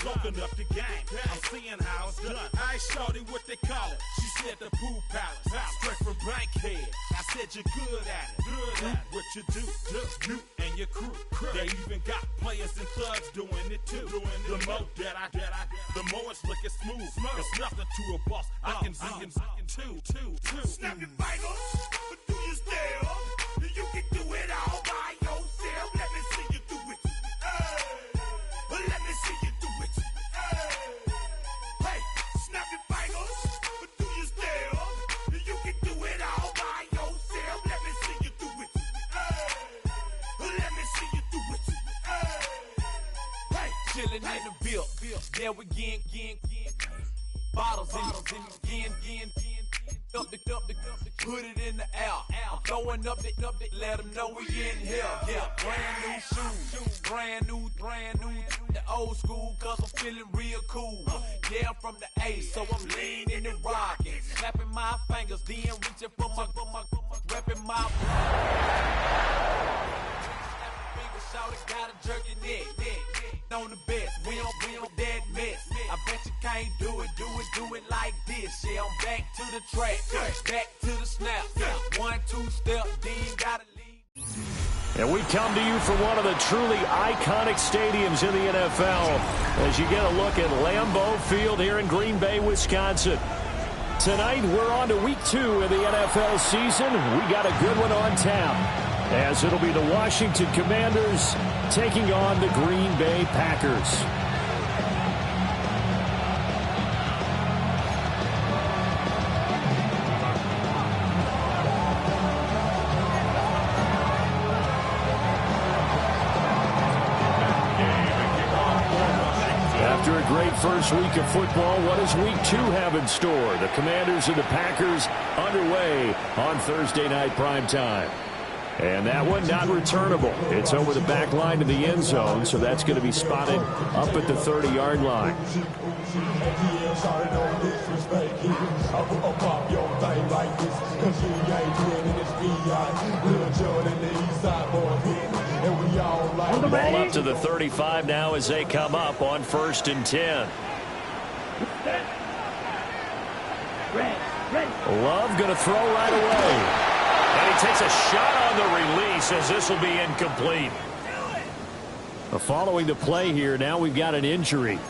Broken up the game, I'm seeing how it's done. I ain't shorty what they call it. She said the pool palace, straight from Bankhead. I said you're good at it. Do what you do, you and your crew. They even got players and thugs doing it too. The more that I the more it's looking smooth. It's nothing to a boss. I can two. Snap your fingers, but do you still? You can do it all by yourself. Let me see you do it. Let me see you do it. Hey, snap your fingers, but do you still? You can do it all by yourself. Let me see you do it. Let me see you do it. Hey, chillin' in the bill. There we again. Bottles in again. Up the put it in the air. I'm throwing up the, let them know we in here. Yeah, brand new shoes, brand new. The old school, cause I'm feeling real cool. Yeah, I'm from the A, so I'm leaning and rocking. Snapping my fingers, then reaching for my repping my Shawty got a jerky neck. On the best, we don't that mess. I bet you can't do it like this. Yeah, I'm back to the track, back to the snap. 1-2 step, then gotta leave. And we come to you from one of the truly iconic stadiums in the NFL as you get a look at Lambeau Field here in Green Bay, Wisconsin. Tonight, we're on to week 2 of the NFL season. We got a good one on tap, as it'll be the Washington Commanders taking on the Green Bay Packers. After a great first week of football, what does week 2 have in store? The Commanders and the Packers underway on Thursday night primetime. And that one not returnable. It's over the back line to the end zone, so that's going to be spotted up at the 30-yard line. Ball up to the 35 now as they come up on 1st and 10. Love going to throw right away. And he takes a shot on the release as this will be incomplete. Following the play here, now we've got an injury.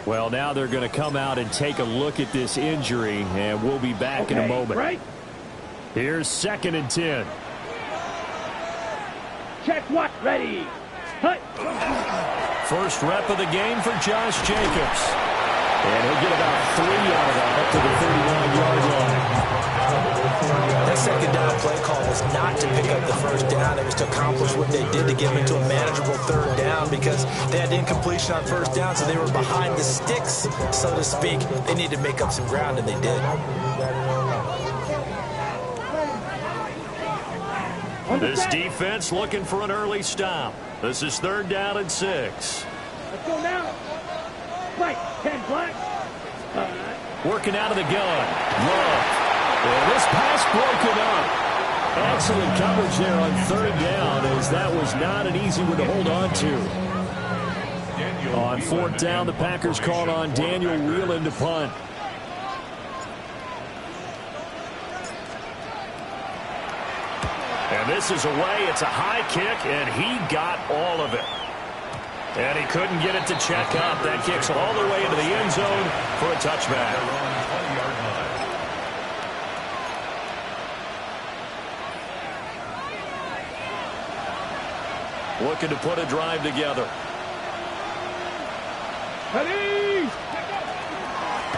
Well, now they're going to come out and take a look at this injury, and we'll be back in a moment. Right. Here's 2nd and 10. Check what? Ready. Hut. First rep of the game for Josh Jacobs. And he'll get about 3 out of that up to the 39-yard line. That second down play call was not to pick up the first down. It was to accomplish what they did to get them into a manageable 3rd down because they had incompletion on 1st down, so they were behind the sticks, so to speak. They needed to make up some ground, and they did. This defense looking for an early stop. This is 3rd down and 6. Let's go now. Right, 10 black. Working out of the gun. Love. And this pass broken up. Excellent coverage there on 3rd down, as that was not an easy one to hold on to. On 4th down, the Packers called on Daniel Whelan to punt. And this is away. It's a high kick, and he got all of it. And he couldn't get it to check up. That kicks all the way into the end zone for a touchback. Looking to put a drive together. Ready.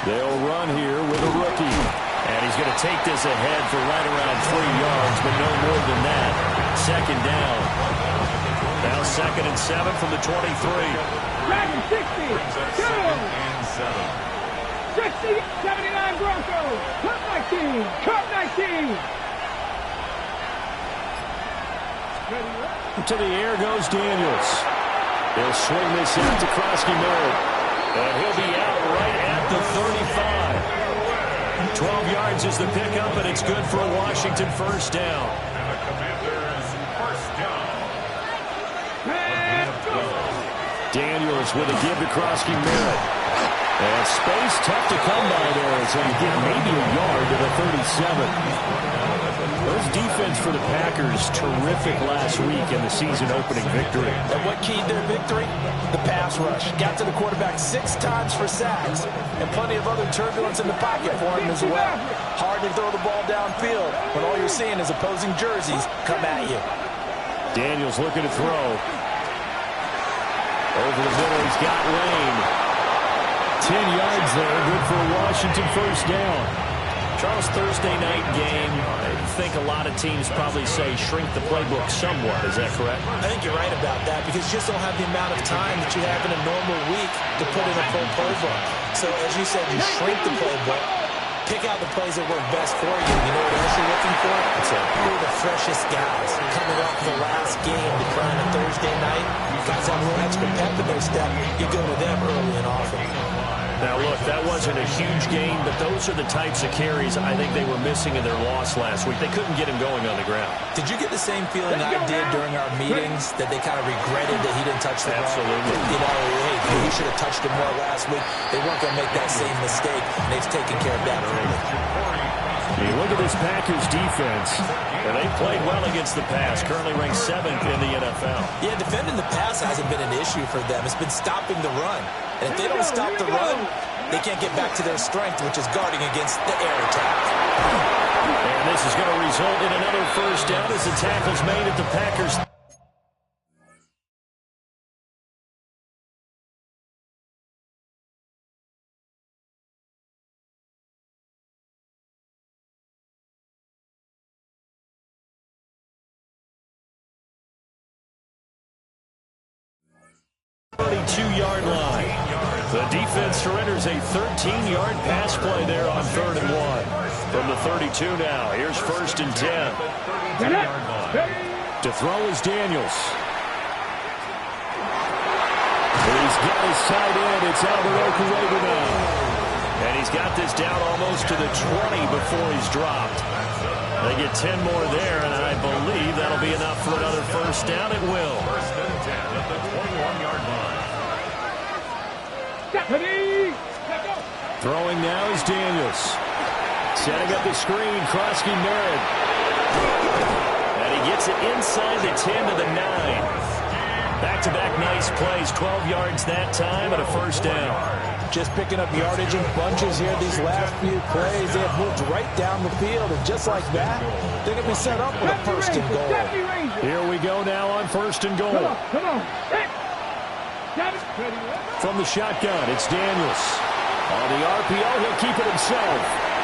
They'll run here with a rookie. And he's going to take this ahead for right around 3 yards, but no more than that. 2nd down. Now 2nd and 7 from the 23. Dragon 60. Go. 60, 79 Broncos. Cut 19. Cut 19. To the air goes Daniels. They'll swing this out to Krosky-Merritt. And he'll be out right at the 35. 12 yards is the pickup, and it's good for a Washington 1st down. And the Commanders' 1st down. Daniels with a give to Krosky Merritt. And space tough to come by there as they get maybe a yard to the 37. Those defense for the Packers, terrific last week in the season-opening victory. And what keyed their victory? The pass rush. Got to the quarterback 6 times for sacks, and plenty of other turbulence in the pocket for him as well. Hard to throw the ball downfield when all you're seeing is opposing jerseys come at you. Daniels looking to throw. Over the middle, he's got Lane. 10 yards there, good for a Washington first down. Charles, Thursday night game, I think a lot of teams probably say shrink the playbook somewhat. Is that correct? I think you're right about that because you just don't have the amount of time that you have in a normal week to put in a full playbook. So, as you said, you shrink the playbook, pick out the plays that work best for you. You know what else you're looking for? Who are the freshest guys coming off the last game to play on a Thursday night? Guys have a little extra pep in their step. You go to them early and often. Now, look, that wasn't a huge game, but those are the types of carries I think they were missing in their loss last week. They couldn't get him going on the ground. Did you get the same feeling I did during our meetings, that they kind of regretted that he didn't touch the ball? Absolutely. You know, hey, he should have touched it more last week. They weren't going to make that same mistake, and they've taken care of that early. You look at this Packers defense, and they played well against the pass, currently ranked 7th in the NFL. Yeah, defending the pass hasn't been an issue for them. It's been stopping the run. And if they don't stop the run, they can't get back to their strength, which is guarding against the air attack. And this is going to result in another first down as the tackle's made at the Packers. Yard line. The defense surrenders a 13-yard pass play there on 3rd and 1. From the 32 now, here's 1st and 10. To throw is Daniels. He's got his tight end. It's Albert Okwuegbunam now. And he's got this down almost to the 20 before he's dropped. They get 10 more there, and I believe that'll be enough for another first down. It will. 1st and 10 at the 21-yard line. Throwing now is Daniels. Setting up the screen, Krosky Merritt. And he gets it inside the 10 to the 9. Back-to-back nice plays, 12 yards that time and a first down. Just picking up yardage in bunches here these last few plays. They have moved right down the field, and just like that, they're going to be set up with a 1st and goal. Here we go now on 1st and goal. Come on. From the shotgun, it's Daniels. On the RPO, he'll keep it himself.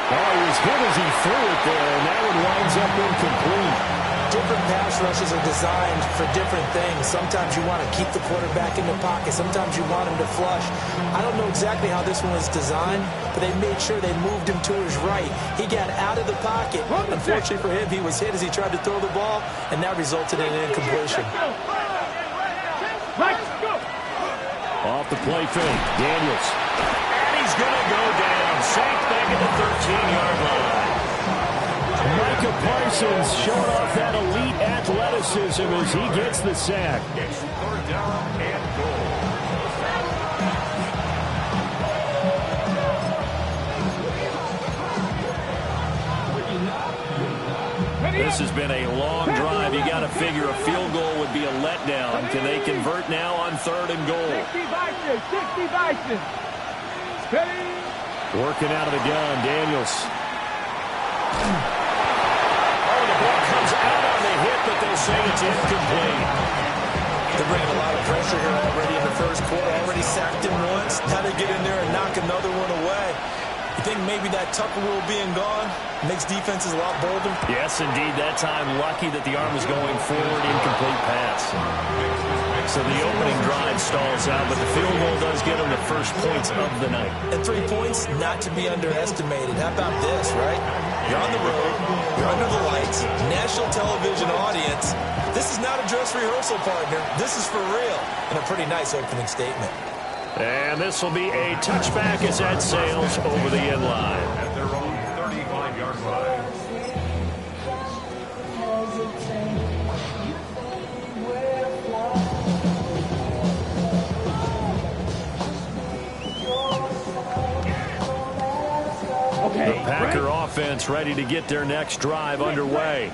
Oh, he was hit as he threw it there, and that one winds up incomplete. Different pass rushes are designed for different things. Sometimes you want to keep the quarterback in the pocket. Sometimes you want him to flush. I don't know exactly how this one was designed, but they made sure they moved him to his right. He got out of the pocket. Unfortunately for him, he was hit as he tried to throw the ball, and that resulted in an incompletion. Off the play fake, Daniels. And he's going to go down. Sacked back at the 13-yard line. Micah Parsons showing off that elite athleticism as he gets the sack. 3rd down and goal. This has been a long drive. You got to figure a field goal would be a letdown. Can they convert now on 3rd and goal? 60 Bison. Working out of the gun, Daniels. Oh, the ball comes out on the hit, but they'll say it's incomplete. They're bringing a lot of pressure here already in the first quarter. Already sacked him once. Now they get in there and knock another one away. You think maybe that Tucker rule being gone makes defenses a lot bolder? Yes, indeed. That time, lucky that the arm was going forward, incomplete pass. So the opening drive stalls out, but the field goal does get them the first points of the night. And 3 points, not to be underestimated. How about this, right? You're on the road, you're under the lights, national television audience. This is not a dress rehearsal, partner. This is for real. And a pretty nice opening statement. And this will be a touchback as that sails over the end line. At their own 35-yard line. The Packer offense ready to get their next drive underway.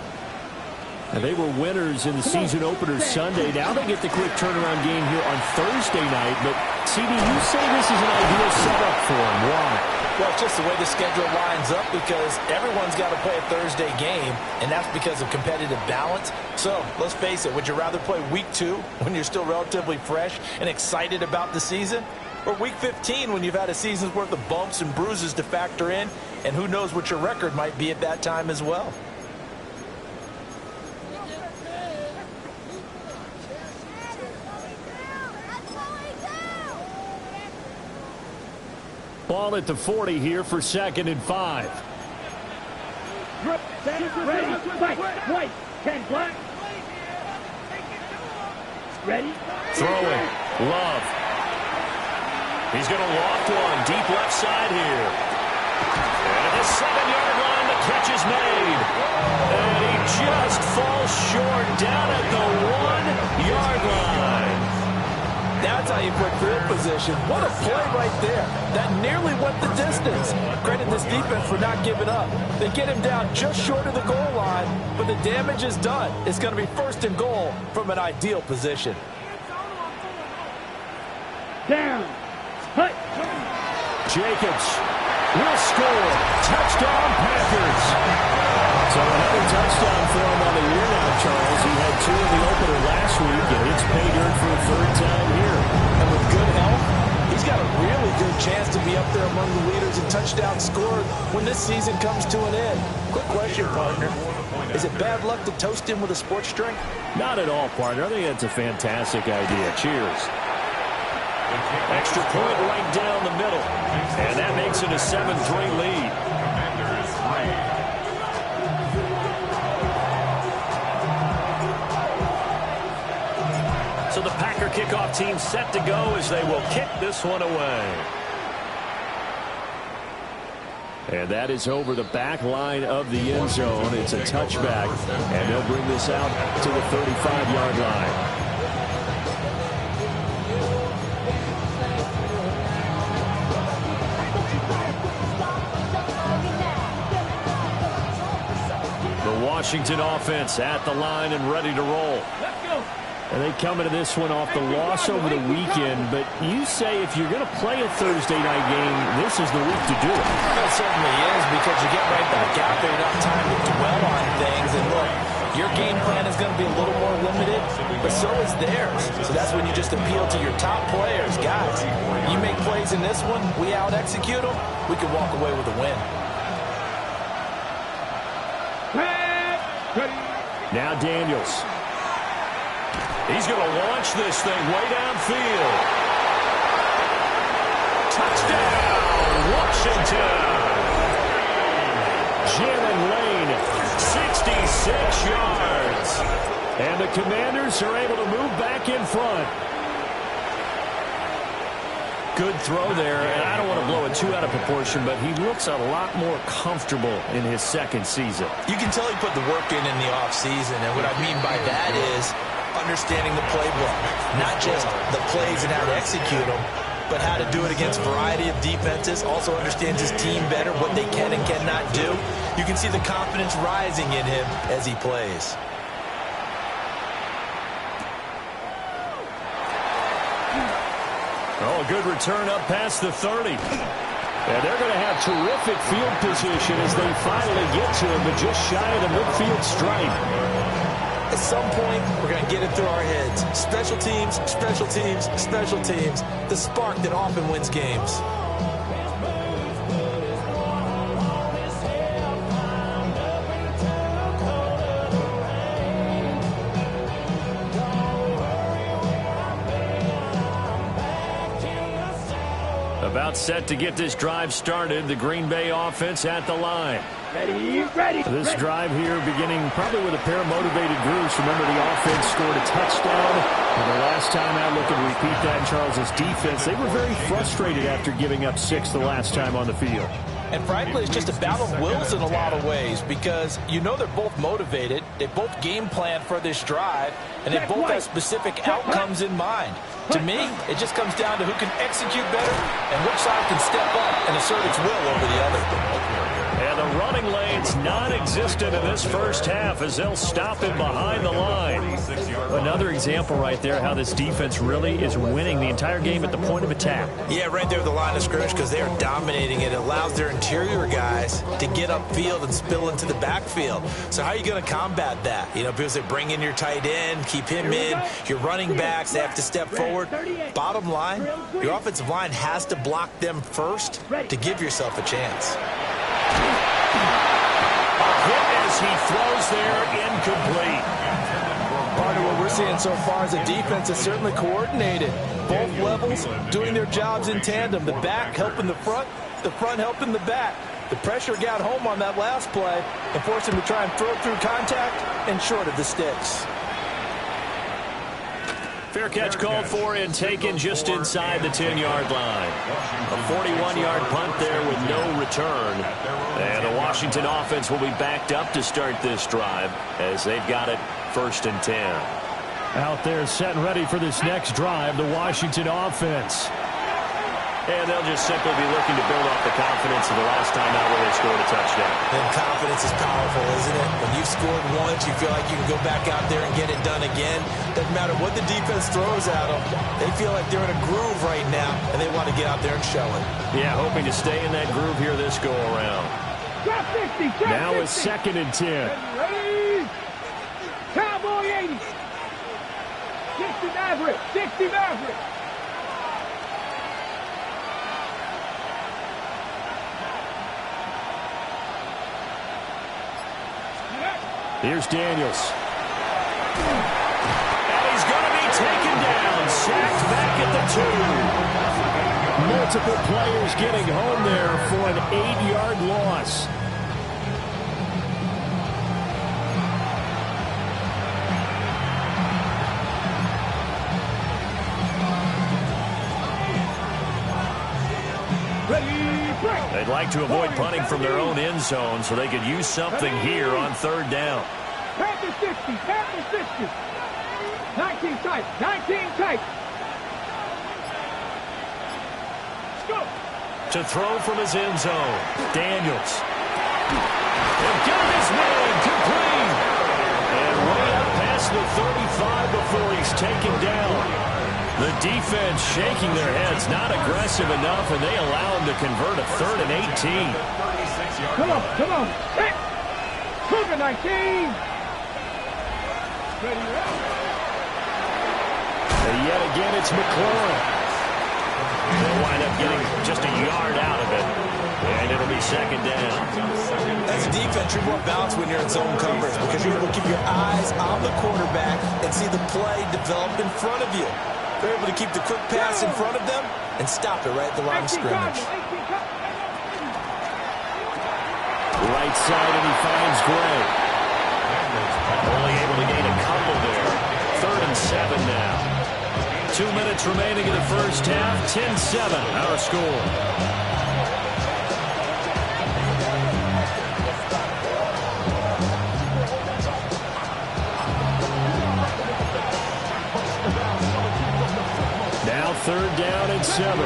And they were winners in the season opener Sunday. Now they get the quick turnaround game here on Thursday night. But, CD, you say this is an ideal setup for them. Why? Well, it's just the way the schedule lines up because everyone's got to play a Thursday game, and that's because of competitive balance. So, let's face it, would you rather play Week 2 when you're still relatively fresh and excited about the season? Or Week 15 when you've had a season's worth of bumps and bruises to factor in, and who knows what your record might be at that time as well? Ball at the 40 here for 2nd and 5. Ready, fight, white, 10 black. Ready? Throwing. Love. He's going to loft one deep left side here. And at the 7-yard line, the catch is made. And he just falls short down at the 1-yard line. That's how you put field position. What a play right there. That nearly went the distance. Credit this defense for not giving up. They get him down just short of the goal line, but the damage is done. It's going to be 1st and goal from an ideal position. Down. Hut. Jacobs will score. Touchdown, Packers. So another touchdown for him on the year now, Charles. He had 2 in the opener last week, and it's pay dirt for a 3rd time here. And with good health, he's got a really good chance to be up there among the leaders in touchdowns scored when this season comes to an end. Quick question, partner. Is it bad luck to toast him with a sports drink? Not at all, partner. I think that's a fantastic idea. Cheers. Extra point right down the middle. And that makes it a 7-3 lead. So the Packer kickoff team set to go as they will kick this one away. And that is over the back line of the end zone. It's a touchback, and they'll bring this out to the 35-yard line. The Washington offense at the line and ready to roll. Let's go. And they come into this one off the loss over the weekend. But you say if you're going to play a Thursday night game, this is the week to do it. It certainly is because you get right back out there. You don't have time to dwell on things. And look, your game plan is going to be a little more limited, but so is theirs. So that's when you just appeal to your top players. Guys, you make plays in this one, we out-execute them, we can walk away with a win. Now Daniels. He's going to launch this thing way downfield. Touchdown, Washington. Jalen Lane, 66 yards. And the Commanders are able to move back in front. Good throw there, and I don't want to blow it too out of proportion, but he looks a lot more comfortable in his 2nd season. You can tell he put the work in the offseason, and what I mean by that is understanding the playbook, not just the plays and how to execute them, but how to do it against a variety of defenses, also understands his team better, what they can and cannot do. You can see the confidence rising in him as he plays. Oh, a good return up past the 30. And they're going to have terrific field position as they finally get to him, but just shy of the midfield stripe. At some point, we're going to get it through our heads. Special teams, special teams, special teams. The spark that often wins games. About set to get this drive started. The Green Bay offense at the line. Ready. This drive here beginning probably with a pair of motivated groups. Remember, the offense scored a touchdown. And the last time out, look and repeat that, Charles's defense. They were very frustrated after giving up 6 the last time on the field. And frankly, it's just a battle of wills in a lot of ways because you know they're both motivated. They both game plan for this drive, and they both have specific outcomes in mind. To me, it just comes down to who can execute better and which side can step up and assert its will over the other. And the running lane's non-existent in this first half as they'll stop him behind the line. Another example right there how this defense really is winning the entire game at the point of attack. Yeah, right there at the line of scrimmage because they are dominating it. It allows their interior guys to get upfield and spill into the backfield. So how are you going to combat that? You know, because they bring in your tight end, keep him in. Your running backs, they have to step forward. Bottom line, your offensive line has to block them first to give yourself a chance. As he throws there, incomplete. Part of what we're seeing so far is the defense is certainly coordinated. Both levels doing their jobs in tandem. The back helping the front helping the back. The pressure got home on that last play and forced him to try and throw through contact and short of the sticks. Fair catch called for and taken just inside the 10-yard line. A 41-yard punt there with no return. And the Washington offense will be backed up to start this drive as they've got it 1st and 10. Out there set and ready for this next drive, the Washington offense. And they'll just simply be looking to build off the confidence of the last time out where they scored a touchdown. And confidence is powerful, isn't it? When you've scored once, you feel like you can go back out there and get it done again. Doesn't matter what the defense throws at them. They feel like they're in a groove right now, and they want to get out there and show it. Yeah, hoping to stay in that groove here this go-around. Now a 2nd and 10. Ready? Cowboy 80. 60 Maverick. 60 Maverick. Here's Daniels. And he's going to be taken down. Sacked back at the 2. Multiple players getting home there for an 8-yard loss. They'd like to avoid punting from their own end zone so they could use something here on 3rd down. Panther 60, Panther 60. 19 tight, 19 tight. Go. To throw from his end zone, Daniels. And got his man complete. And way up past the 35 before he's taken down. The defense shaking their heads, not aggressive enough, and they allow him to convert a 3rd and 18. Come on, come on. Hey. Cougar 19. Ready, And yet again, it's McLaurin. They'll wind up getting just a yard out of it, and it'll be 2nd down. As a defense, you're more balanced when you're in zone coverage because you're able to keep your eyes on the quarterback and see the play develop in front of you. They're able to keep the quick pass in front of them and stop it right at the line of scrimmage. Right side, and he finds Gray. Only able to gain a couple there. 3rd and 7 now. 2 minutes remaining in the first half. 10-7, our score. Now 3rd down and 7.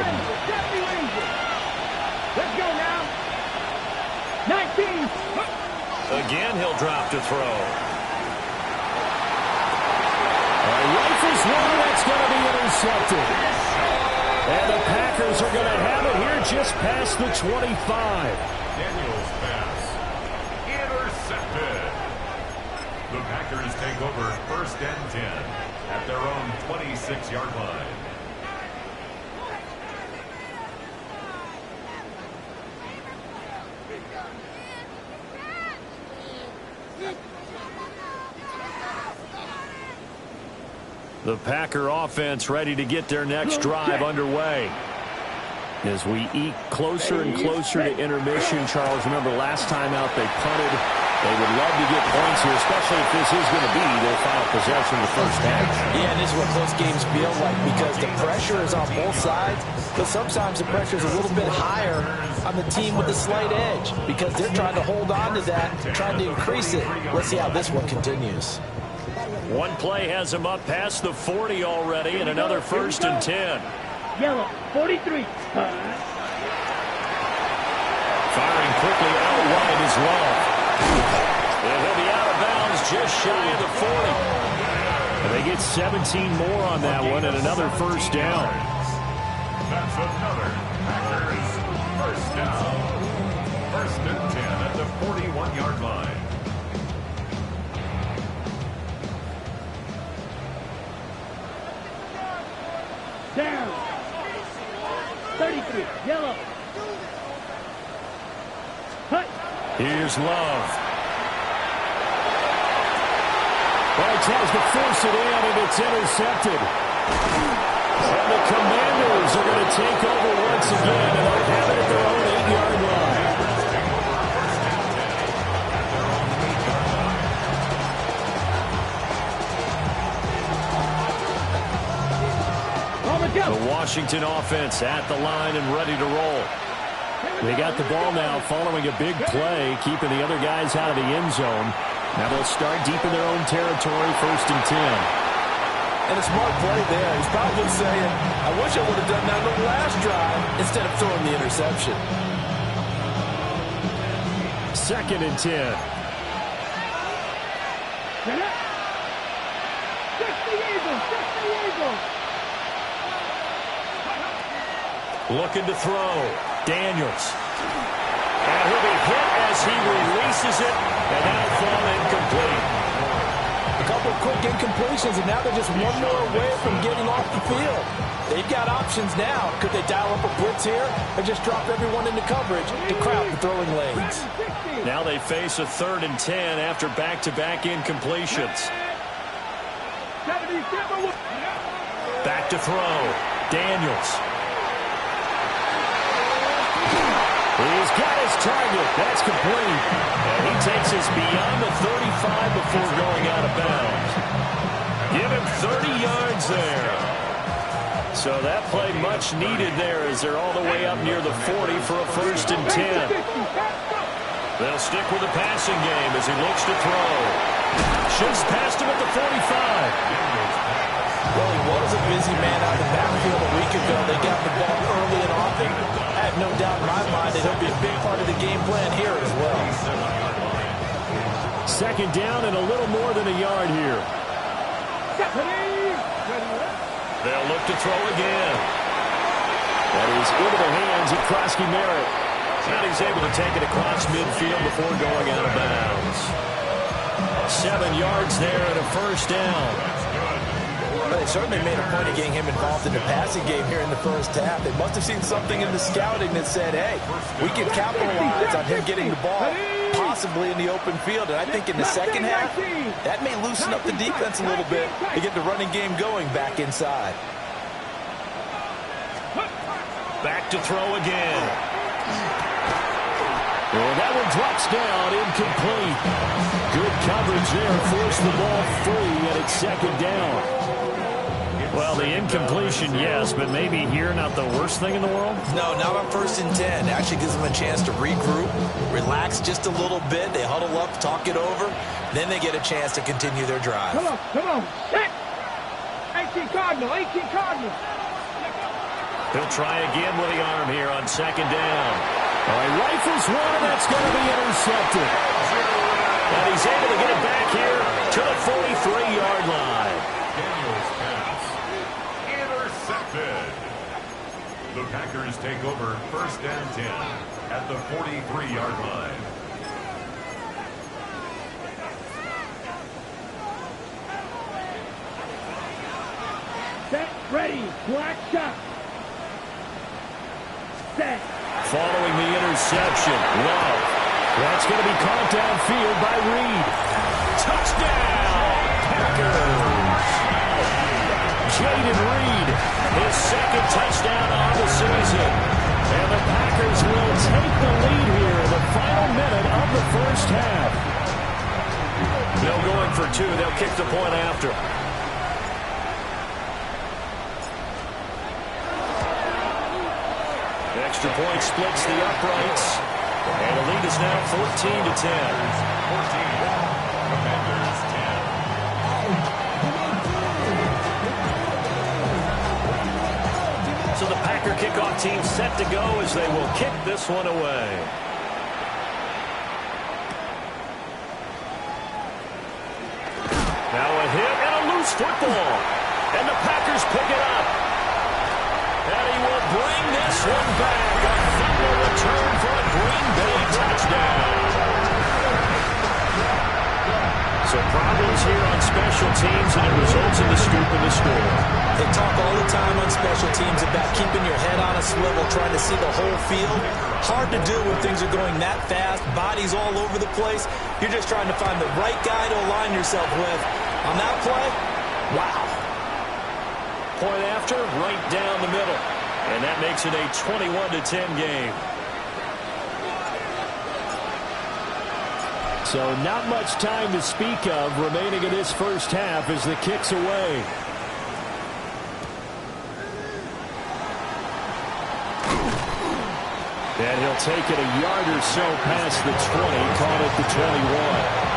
Let's go now. 19. Again, he'll drop to throw. Rifles one, that's going to be intercepted. And the Packers are going to have it here just past the 25. Daniels pass. Intercepted. The Packers take over 1st and 10 at their own 26-yard line. The Packer offense ready to get their next drive underway. As we eke closer and closer to intermission, Charles, remember last time out they punted. They would love to get points here, especially if this is going to be their final possession of the first half. Yeah, and this is what close games feel like because the pressure is on both sides, but sometimes the pressure is a little bit higher on the team with the slight edge because they're trying to hold on to that, trying to increase it. Let's see how this one continues. One play has them up past the 40 already, and another 1st and 10. Yellow, 43. Firing quickly out wide. is Love. And he'll be out of bounds just shy of the 40. And they get 17 more on that one and another first down. That's another Packers first down. First and 10 at the 41-yard line. Down. 33. Yellow. Hut. Here's Love. Well, he tries to force it in, and it's intercepted. And the Commanders are going to take over once again, and they'll have it at their own 8-yard line. The Washington offense at the line and ready to roll. They got the ball now following a big play, keeping the other guys out of the end zone. Now they'll start deep in their own territory, first and 10. And a smart play there. He's probably saying, I wish I would have done that on the last drive instead of throwing the interception. Second and 10. Looking to throw. Daniels. And he'll be hit as he releases it, and that'll fall incomplete. A couple of quick incompletions, and now they're just one more away from getting off the field. They've got options now. Could they dial up a blitz here or just drop everyone into coverage to crowd the throwing lanes? Now they face a 3rd and 10 after back-to-back incompletions. Back to throw. Daniels. He's got his target. That's complete. And he takes us beyond the 35 before going out of bounds. Give him 30 yards there. So that play much needed there as they're all the way up near the 40 for a 1st and 10. They'll stick with the passing game as he looks to throw. Shoots past him at the 45. Well, he was a busy man out of the backfield a week ago. They got the ball early and often. I have no doubt in my mind that he'll be a big part of the game plan here as well. Second down and a little more than a yard here. They'll look to throw again. That is into the hands of Krosky Merritt. And he's able to take it across midfield before going out of bounds. 7 yards there and a first down. But they certainly made a point of getting him involved in the passing game here in the first half. They must have seen something in the scouting that said, hey, we can capitalize on him getting the ball possibly in the open field. And I think in the second half, that may loosen up the defense a little bit to get the running game going back inside. Back to throw again. Well, that one drops down, incomplete. Good coverage there, forced the ball free, and it's second down. Well, the incompletion, yes, but maybe here not the worst thing in the world? No, not on 1st and 10. It actually gives them a chance to regroup, relax just a little bit. They huddle up, talk it over. Then they get a chance to continue their drive. Come on. Set. 18 Cardinal. He'll try again with the arm here on second down. All right, rifles one, and that's going to be intercepted. And he's able to get it back here to the 43-yard line. Daniels pass. Intercepted. The Packers take over 1st and 10 at the 43-yard line. Set. Ready. Black shot. Set. Following the interception, Love. That's going to be caught downfield by Reed. Touchdown, Packers! Jayden Reed, his second touchdown on the season. And the Packers will take the lead here in the final minute of the first half. They'll go in for 2. They'll kick the point after. Extra point splits the uprights. And the lead is now 14-10. 14. Commanders 10. So the Packer kickoff team set to go as they will kick this one away. Now a hit and a loose football. And the Packers pick it up. And he will bring this one back. A fumble return for a Green Bay touchdown. So problems here on special teams, and it results in the scoop and the score. They talk all the time on special teams about keeping your head on a swivel, trying to see the whole field. Hard to do when things are going that fast, bodies all over the place. You're just trying to find the right guy to align yourself with. On that play, wow. Point after, right down the middle. And that makes it a 21-10 game. So not much time to speak of remaining in this first half as the kick's away. And he'll take it a yard or so past the 20, caught at the 21.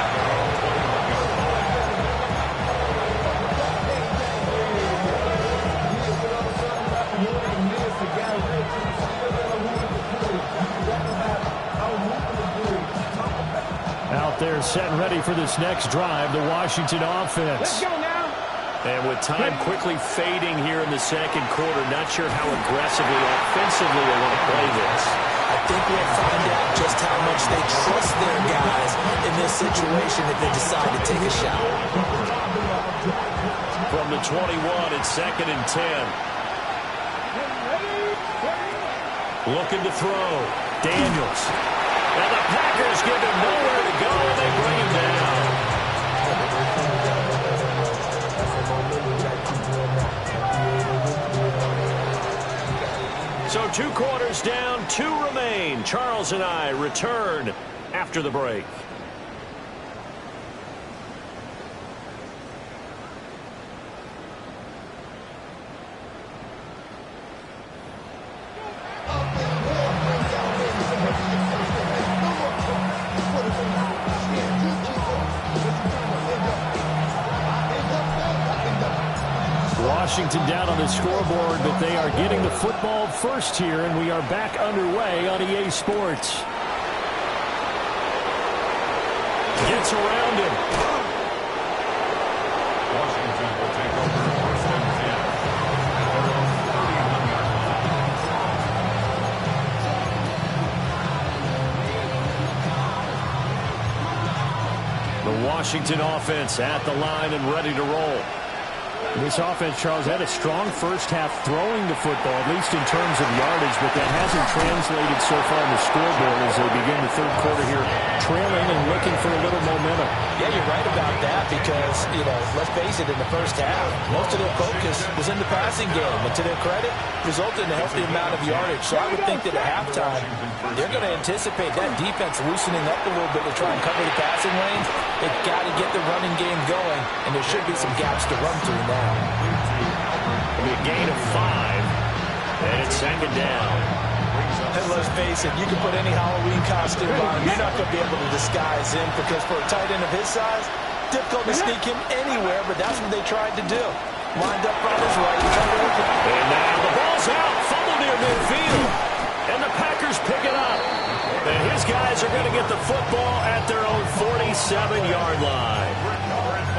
Out there set and ready for this next drive, the Washington offense. Let's go now. And with time quickly fading here in the second quarter, not sure how aggressively, offensively they want to play this. I think we'll find out just how much they trust their guys in this situation if they decide to take a shot. From the 21, it's 2nd and 10. Looking to throw. Daniels. And the Packers give him nowhere to go, and they bring him down. So 2 quarters down, 2 remain. Charles and I return after the break. Washington down on the scoreboard, but they are getting the football first here, and we are back underway on EA Sports. Gets around him. Washington will take over 1st and 10. The Washington offense at the line and ready to roll. This offense, Charles, had a strong first half throwing the football, at least in terms of yardage, but that hasn't translated so far on the scoreboard as they begin the third quarter here, trailing and looking for a little momentum. Yeah, you're right about that because, let's face it, in the first half, most of their focus was in the passing game. And to their credit, resulted in a healthy amount of yardage. So I would think that at halftime, they're going to anticipate that defense loosening up a little bit to try and cover the passing lanes. They've got to get the running game going, and there should be some gaps to run through now. It'll be a gain of 5, and it's 2nd down. And let's face it, you can put any Halloween costume on, you're not going to be able to disguise him because for a tight end of his size, difficult to sneak him anywhere, but that's what they tried to do. Lined up on his right. And now the ball's out, fumble near midfield, and the Packers pick it up. And his guys are going to get the football at their own 47-yard line.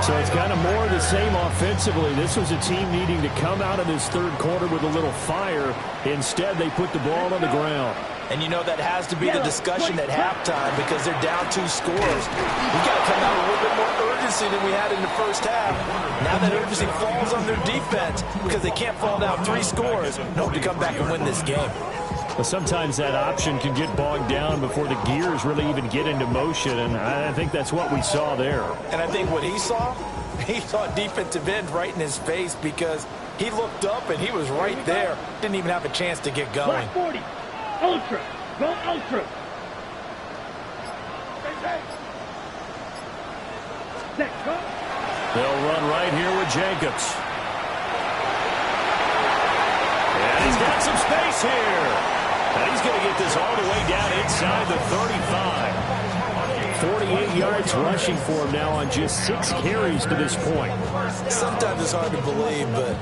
So it's kind of more of the same offensively. This was a team needing to come out of this third quarter with a little fire. Instead, they put the ball on the ground. And that has to be the discussion at halftime because they're down 2 scores. We got to come out with a little bit more urgency than we had in the first half. Now that urgency falls on their defense because they can't fall down 3 scores. Hope to come back and win this game. But sometimes that option can get bogged down before the gears really even get into motion, and I think that's what we saw there. And I think what he saw a defensive end right in his face because he looked up and he was right there. Didn't even have a chance to get going. 40. Ultra. Go ultra. Let's go. They'll run right here with Jacobs. And he's got some space here. And he's going to get this all the way down inside the 35. 48 yards rushing for him now on just 6 carries to this point. Sometimes it's hard to believe, but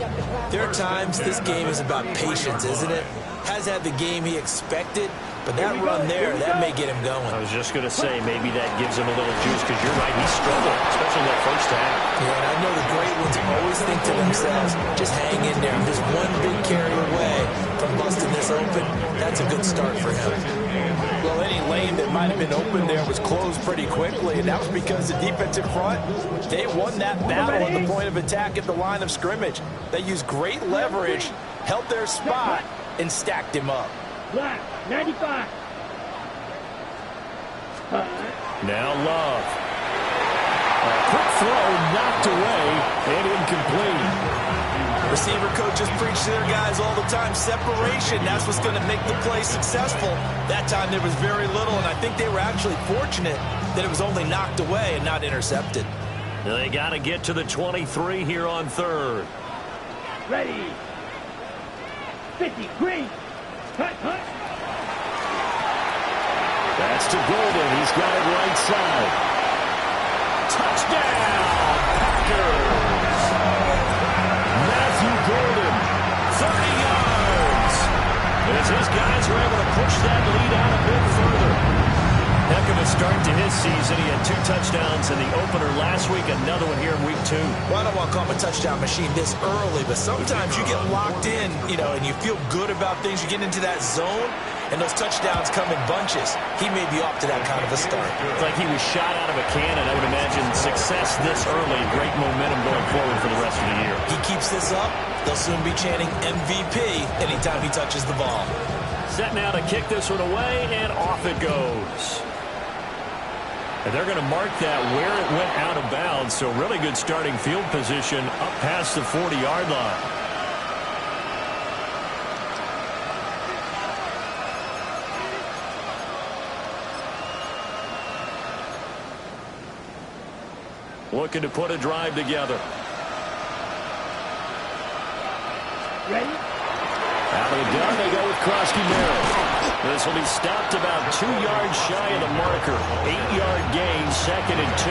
there are times this game is about patience, isn't it? Has had the game he expected, but that run there, that may get him going. I was just going to say, maybe that gives him a little juice, because you're right, he struggled, especially in that first half. Yeah, and I know the great ones always think to themselves, just hang in there. I'm just one big carry away from busting this open. That's a good start for him. Well, any lane that might have been open there was closed pretty quickly, and that was because the defensive front, they won that battle at the point of attack at the line of scrimmage. They used great leverage, held their spot, and stacked him up. Black, 95. Now Love. A quick throw knocked away and incomplete. Receiver coaches preach to their guys all the time. Separation, that's what's going to make the play successful. That time there was very little, and I think they were actually fortunate that it was only knocked away and not intercepted. They got to get to the 23 here on third. Ready. 50, green. Hut. That's to Golden. He's got it right side. Touchdown, Packers. Matthew Golden, 30 yards. As his guys were able to push that lead out a bit further. Heck of a start to his season. He had 2 touchdowns in the opener last week, another one here in week 2. Well, I don't want to call him a touchdown machine this early, but sometimes you get locked in, and you feel good about things. You get into that zone, and those touchdowns come in bunches. He may be off to that kind of a start. It's like he was shot out of a cannon. I would imagine success this early, great momentum going forward for the rest of the year. He keeps this up, they'll soon be chanting MVP anytime he touches the ball. Set now to kick this one away, and off it goes. And they're going to mark that where it went out of bounds, so really good starting field position up past the 40-yard line. Looking to put a drive together. Ready? Out of the gun, they go with Krosky-Merritt. This will be stopped about 2 yards shy of the marker. 8-yard gain, 2nd and 2.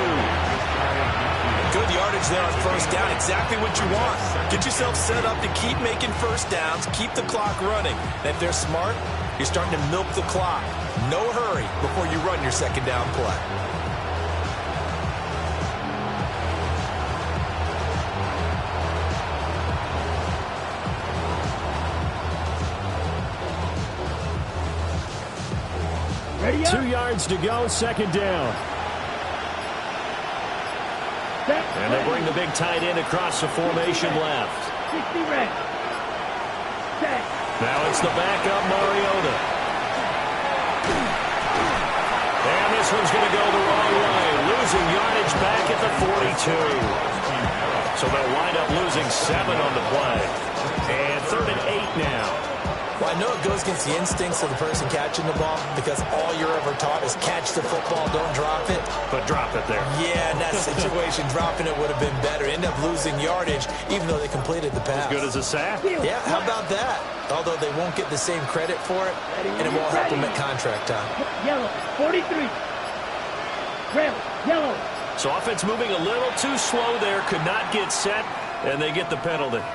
Good yardage there on first down. Exactly what you want. Get yourself set up to keep making first downs, keep the clock running. And if they're smart, you're starting to milk the clock. No hurry before you run your second down play. Ready up. 2 yards to go, 2nd down. Set. And they bring the big tight end across the formation left. 60 red. Set. Now it's the backup, Mariota. And this one's going to go the wrong way. Losing yardage back at the 42. So they'll wind up losing 7 on the play. And 3rd and 8 now. Well, I know it goes against the instincts of the person catching the ball because all you're ever taught is catch the football, don't drop it. But drop it there. Yeah, in that situation, dropping it would have been better. End up losing yardage, even though they completed the pass. As good as a sack. Yeah, how about that? Although they won't get the same credit for it, and it won't help them at contract time. Yellow. 43. Red. Yellow. So offense moving a little too slow there. Could not get set, and they get the penalty.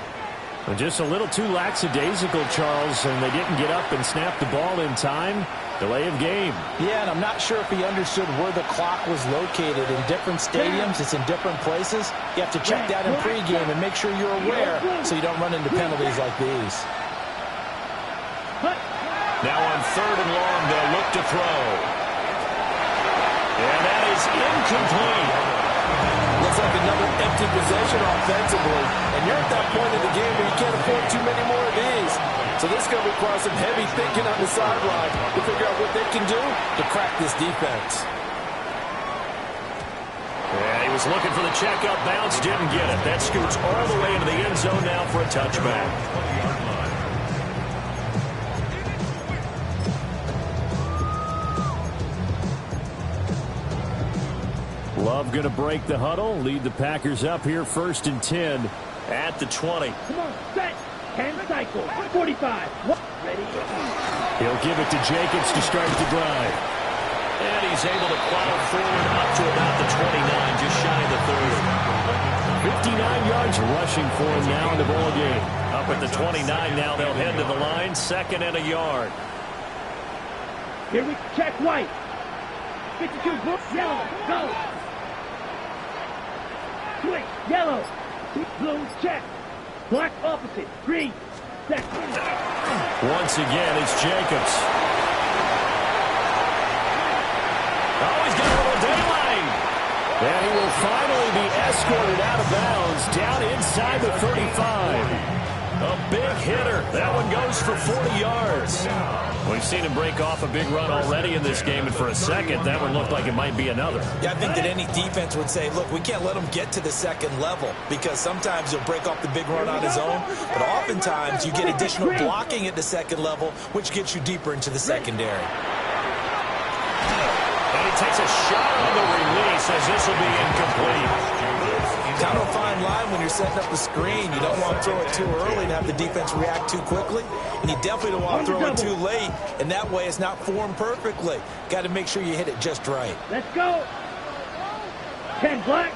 Just a little too lackadaisical, Charles, and they didn't get up and snap the ball in time. Delay of game. Yeah, and I'm not sure if he understood where the clock was located. In different stadiums, it's in different places. You have to check that in pregame and make sure you're aware so you don't run into penalties like these. Now on 3rd and long, they'll look to throw. And that is incomplete. Looks like another empty possession offensively. And you're at that point in the game where you can't afford too many more of these. So this is going to require some heavy thinking on the sideline to figure out what they can do to crack this defense. Yeah, he was looking for the checkup bounce, didn't get it. That scoots all the way into the end zone now for a touchback. Love going to break the huddle, lead the Packers up here 1st and 10 at the 20. Come on, set. 10 cycle. 45. Ready. He'll give it to Jacobs to start the drive. And he's able to plow forward up to about the 29, just shy of the 30. 59 yards rushing for him now in the ball game. Up at the 29 now, they'll head to the line, 2nd and a yard. Here we check white. 52 blue, yellow, go. Switch, yellow. Blue, check. Black opposite, green, set. Once again, it's Jacobs. Oh, he's got a little daylight. And he will finally be escorted out of bounds down inside the 35. A big hitter. That one goes for 40 yards. We've seen him break off a big run already in this game, and for a second, that one looked like it might be another. Yeah, I think that any defense would say, look, we can't let him get to the 2nd level because sometimes he'll break off the big run on his own, but oftentimes you get additional blocking at the 2nd level, which gets you deeper into the secondary. And he takes a shot on the release as this will be incomplete. Kind of a fine line when you're setting up the screen. You don't want to throw it too early and have the defense react too quickly. And you definitely don't want to throw it too late. And that way it's not formed perfectly. Got to make sure you hit it just right. Let's go. 10 black.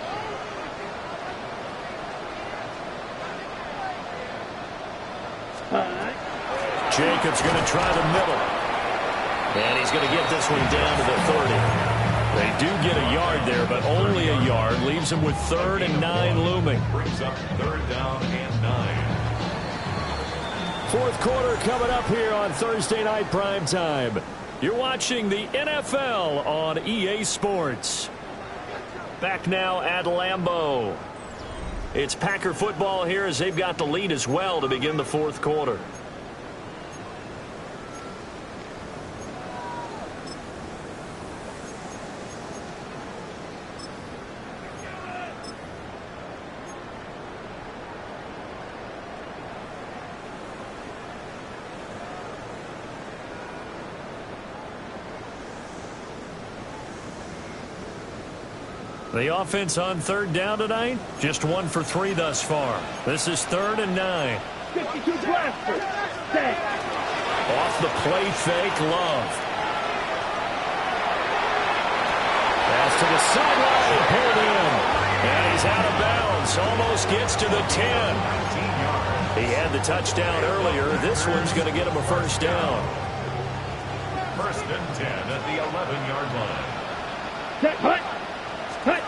Jacobs going to try the middle. And he's going to get this one down to the 30. They do get a yard there, but only a yard. Leaves him with 3rd and 9 looming. Brings up 3rd down and 9. 4th quarter coming up here on Thursday Night Prime Time. You're watching the NFL on EA Sports. Back now at Lambeau. It's Packer football here as they've got the lead as well to begin the 4th quarter. The offense on 3rd down tonight, just 1 for 3 thus far. This is 3rd and 9. 52 blaster. Set. Off the play fake, Love. Pass to the sideline, pulled in. And he's out of bounds, almost gets to the 10. He had the touchdown earlier. This one's going to get him a 1st down. 1st and 10 at the 11-yard line. Set, hut. Hut.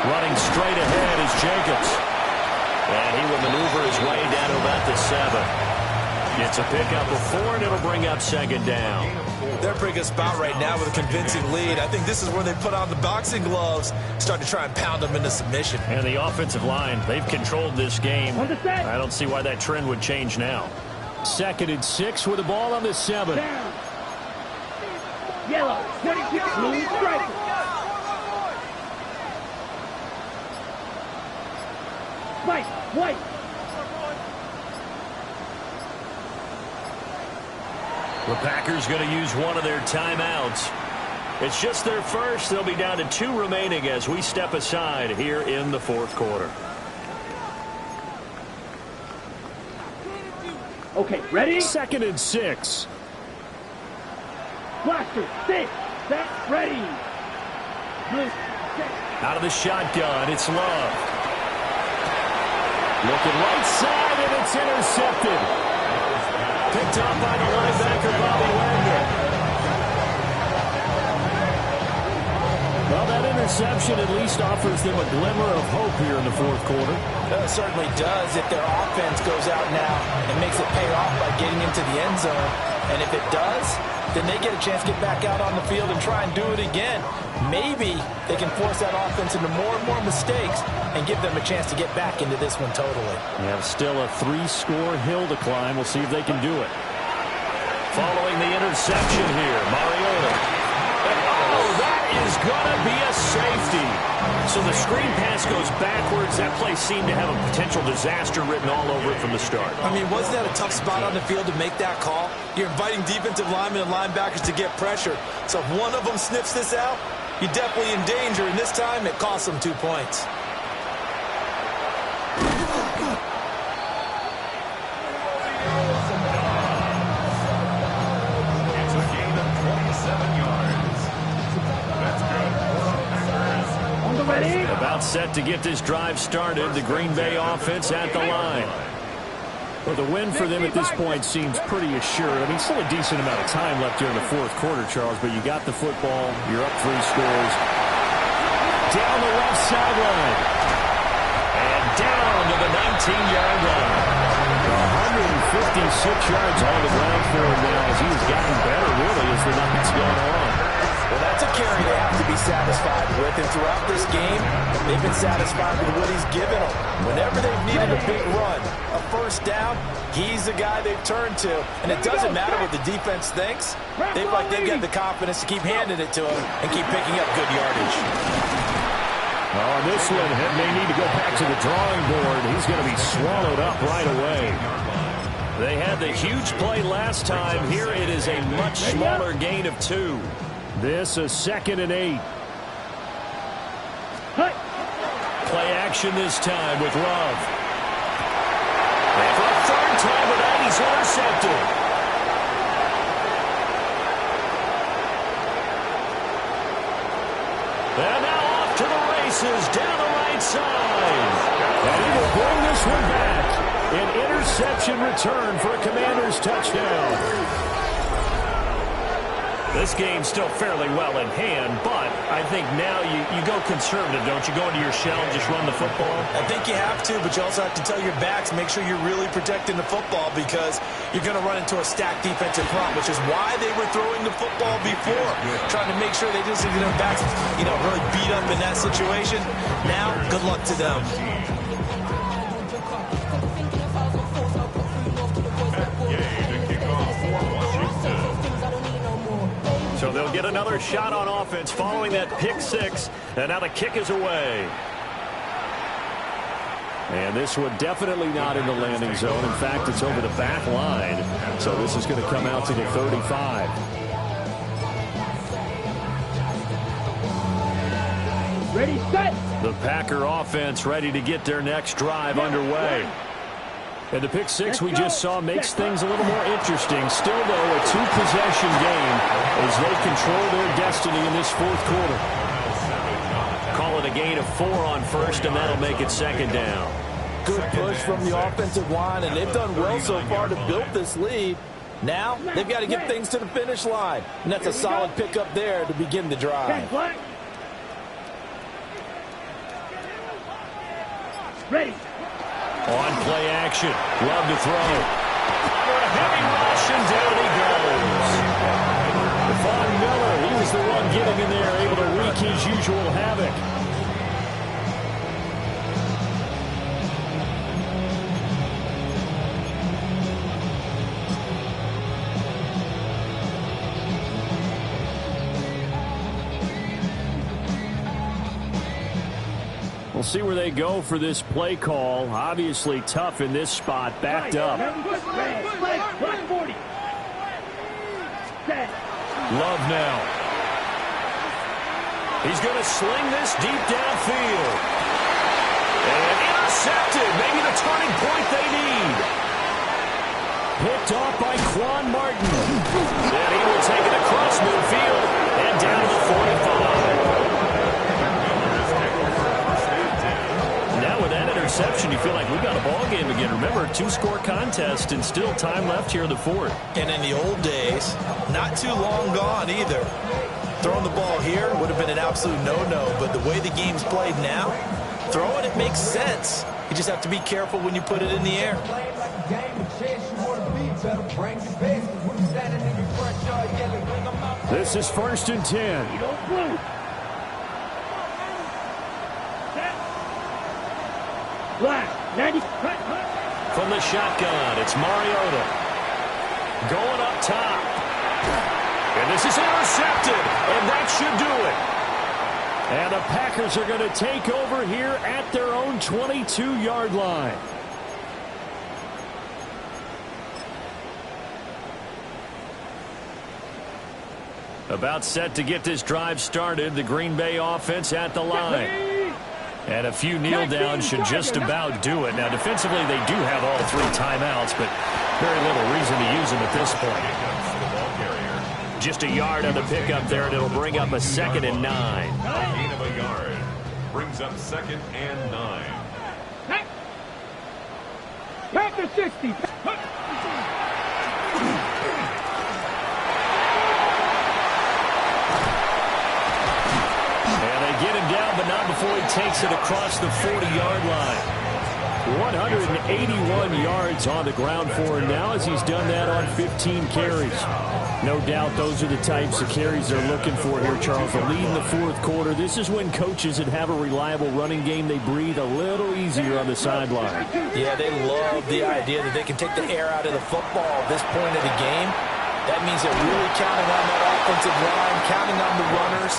Running straight ahead is Jacobs. And he will maneuver his way down to about the 7. Gets a pickup of 4, and it'll bring up 2nd down. They're a pretty good spot right now with a convincing lead. I think this is where they put on the boxing gloves, start to try and pound them into submission. And the offensive line, they've controlled this game. I don't see why that trend would change now. 2nd and 6 with the ball on the 7. Down. Yellow. 22 blue striker. White. The Packers going to use one of their timeouts. It's just their first. They'll be down to 2 remaining as we step aside here in the 4th quarter. Okay, ready? 2nd and 6. Blaster, 6. Set, ready. Blue, set. Out of the shotgun, it's Love. Looking right side, and it's intercepted. Picked up by the linebacker, Bobby Wagner. Well, that interception at least offers them a glimmer of hope here in the 4th quarter. It certainly does if their offense goes out now and makes it pay off by getting into the end zone. And if it does, then they get a chance to get back out on the field and try and do it again. Maybe they can force that offense into more and more mistakes and give them a chance to get back into this one totally. Yeah, still a 3-score hill to climb. We'll see if they can do it. Following the interception here, Mariota. Oh, that is going to be a safety. So the screen pass goes backwards. That play seemed to have a potential disaster written all over it from the start. I mean, wasn't that a tough spot on the field to make that call? You're inviting defensive linemen and linebackers to get pressure. So if one of them sniffs this out, you're definitely in danger, and this time it costs them 2 points. It's a gain of 27 yards. About set to get this drive started. The Green Bay offense at the line. Well, the win for them at this point seems pretty assured. I mean, still a decent amount of time left here in the fourth quarter, Charles, but you got the football. You're up 3 scores. Down the left sideline. And down to the 19-yard line. 156 yards on the ground for him now as he's gotten better, really, as the night's gone on. Well, that's a carry they have to be satisfied with. And throughout this game, they've been satisfied with what he's given them. Whenever they've needed a big run, a first down, he's the guy they've turned to. And it doesn't matter what the defense thinks. They've got the confidence to keep handing it to him and keep picking up good yardage. Well, on this one, it may need to go back to the drawing board. He's going to be swallowed up right away. They had the huge play last time. Here it is a much smaller gain of 2. This is 2nd and 8. Play action this time with Love. And for a third time with that, he's intercepted. And now off to the races down the right side. And he will bring this one back. An interception return for a Commanders touchdown. This game's still fairly well in hand, but I think now you go conservative, don't you? Go into your shell and just run the football? I think you have to, but you also have to tell your backs, make sure you're really protecting the football because you're going to run into a stacked defensive front, which is why they were throwing the football before, trying to make sure they just get their backs, really beat up in that situation. Now, good luck to them. So they'll get another shot on offense following that pick 6. And now the kick is away. And this one definitely not in the landing zone. In fact, it's over the back line. So this is going to come out to the 35. Ready, set. The Packer offense ready to get their next drive underway. And the pick 6 we just saw makes things a little more interesting. Still, though, a 2-possession game as they control their destiny in this fourth quarter. Call it a gain of 4 on first, and that'll make it 2nd down. Good push from the offensive line, and they've done well so far to build this lead. Now, they've got to get things to the finish line, and that's a solid pickup there to begin the drive. Ready. On play action. Love to throw. For a heavy rush, and down he goes. Von Miller, he was the one getting in there, able to wreak his usual havoc. We'll see where they go for this play call. Obviously tough in this spot, backed up. Love now. He's going to sling this deep downfield. And intercepted. Maybe the turning point they need. Picked off by Quan Martin. And he will take it across midfield and down to the 45. Interception, you feel like we've got a ball game again. Remember, 2-score contest and still time left here in the fourth. And in the old days, not too long gone either. Throwing the ball here would have been an absolute no-no, but the way the game's played now, throwing it makes sense. You just have to be careful when you put it in the air. This is 1st and 10. From the shotgun, it's Mariota. Going up top. And this is intercepted, and that should do it. And the Packers are going to take over here at their own 22-yard line. About set to get this drive started. The Green Bay offense at the line. And a few kneel downs should just about do it. Now, defensively, they do have all 3 timeouts, but very little reason to use them at this point. Just a yard on the pickup there, and it'll bring up a 2nd and 9. Gain of a yard. brings up 2nd and 9. Panther 60. And they get him down, but not before he takes it across the 40-yard line. 181 yards on the ground for him now as he's done that on 15 carries. No doubt those are the types of carries they're looking for here, Charles. The lead in the fourth quarter. This is when coaches that have a reliable running game, they breathe a little easier on the sideline. Yeah, they love the idea that they can take the air out of the football at this point of the game. That means they're really counting on that offensive line, counting on the runners,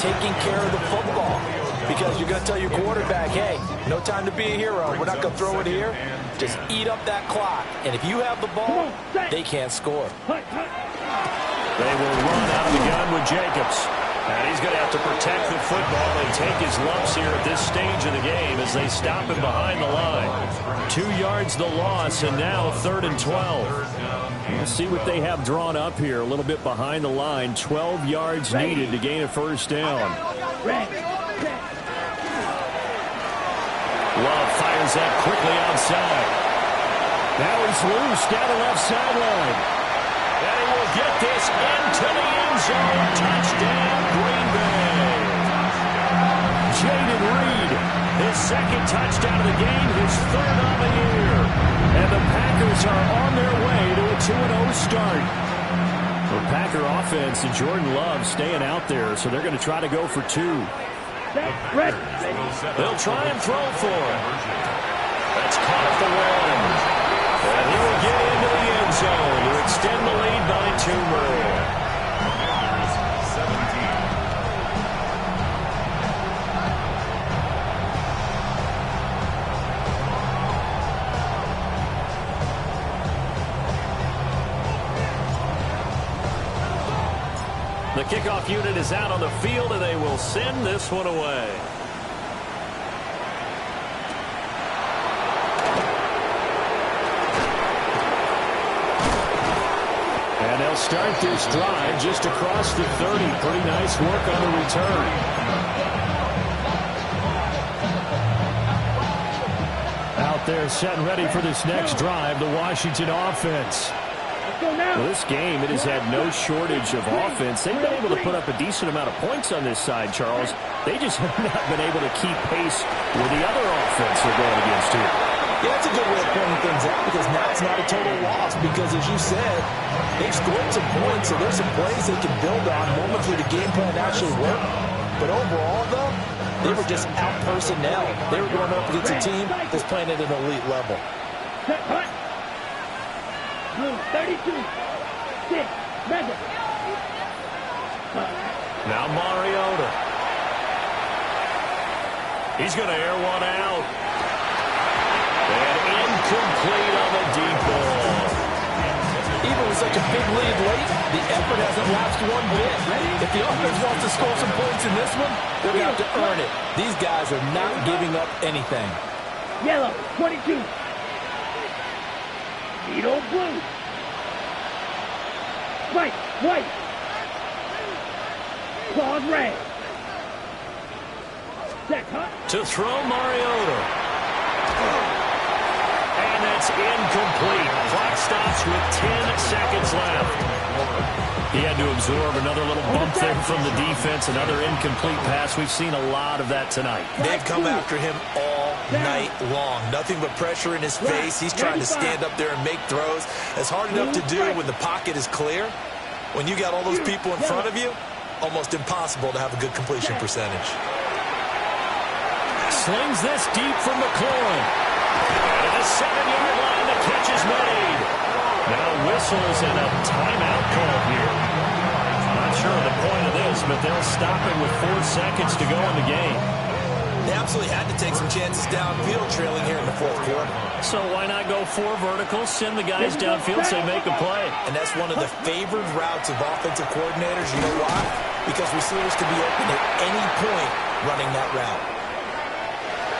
taking care of the football. Because you're going to tell your quarterback, hey, no time to be a hero. We're not going to throw it here. Just eat up that clock. And if you have the ball, they can't score. They will run out of the gun with Jacobs. And he's going to have to protect the football and take his lumps here at this stage of the game as they stop him behind the line. 2 yards the loss, and now 3rd and 12. We'll see what they have drawn up here. A little bit behind the line. 12 yards needed to gain a first down. Love fires that quickly outside. Now he's loose down the left sideline. And he will get this into the end zone. Touchdown, Green Bay. Jaden Reed, his 2nd touchdown of the game, his 3rd on the year. And the Packers are on their way to a 2-0 start. The Packer offense and Jordan Love staying out there, so they're going to try to go for 2. They'll try and throw for it. That's caught at the 1. And he will get into the end zone to extend the lead by 2 more. The kickoff unit is out on the field, and they will send this one away. And they'll start this drive just across the 30. Pretty nice work on the return. Out there set and ready for this next drive, the Washington offense. Well, this game, it has had no shortage of offense. They've been able to put up a decent amount of points on this side, Charles. They just have not been able to keep pace with the other offense they're going against here. Yeah, that's a good way of pointing things out because now it's not a total loss because, as you said, they've scored some points, so there's some plays they can build on moments where the game plan actually worked. But overall, though, they were just out-personnel. They were going up against a team that's playing at an elite level. 32. 6. Measure. Now Mariota. He's going to air one out. And incomplete on the deep ball. Even with such a big lead late, the effort hasn't lapsed one bit. If the offense wants to score some points in this one, they're going to have to earn it. These guys are not giving up anything. Yellow, 22. Vito blue. White. Claude red. To throw Mariota. And that's incomplete. Clock stops with 10 seconds left. He had to absorb another little bump there from the defense. Another incomplete pass. We've seen a lot of that tonight. They've come after him all night long. Nothing but pressure in his face. He's trying to stand up there and make throws. It's hard enough to do when the pocket is clear. When you got all those people in front of you, almost impossible to have a good completion percentage. Slings this deep from McLaurin. At the 7-yard line, the catch is made. Now whistles and a timeout call here. Not sure of the point of this, but they'll stop it with 4 seconds to go in the game. They absolutely had to take some chances downfield trailing here in the fourth quarter. So why not go 4 verticals, send the guys downfield, say make a play. And that's one of the favored routes of offensive coordinators. You know why? Because receivers can be open at any point running that route.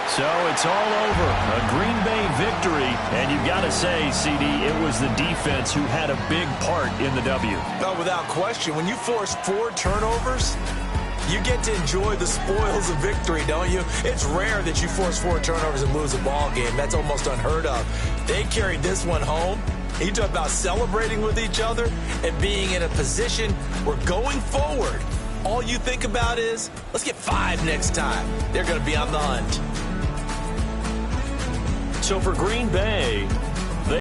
So it's all over. A Green Bay victory. And you've got to say, CD, it was the defense who had a big part in the W. No, without question. When you force 4 turnovers, You get to enjoy the spoils of victory, don't you? It's rare that you force 4 turnovers and lose a ball game. That's almost unheard of. They carried this one home. You talk about celebrating with each other and being in a position where going forward, all you think about is, let's get 5 next time. They're going to be on the hunt. So for Green Bay,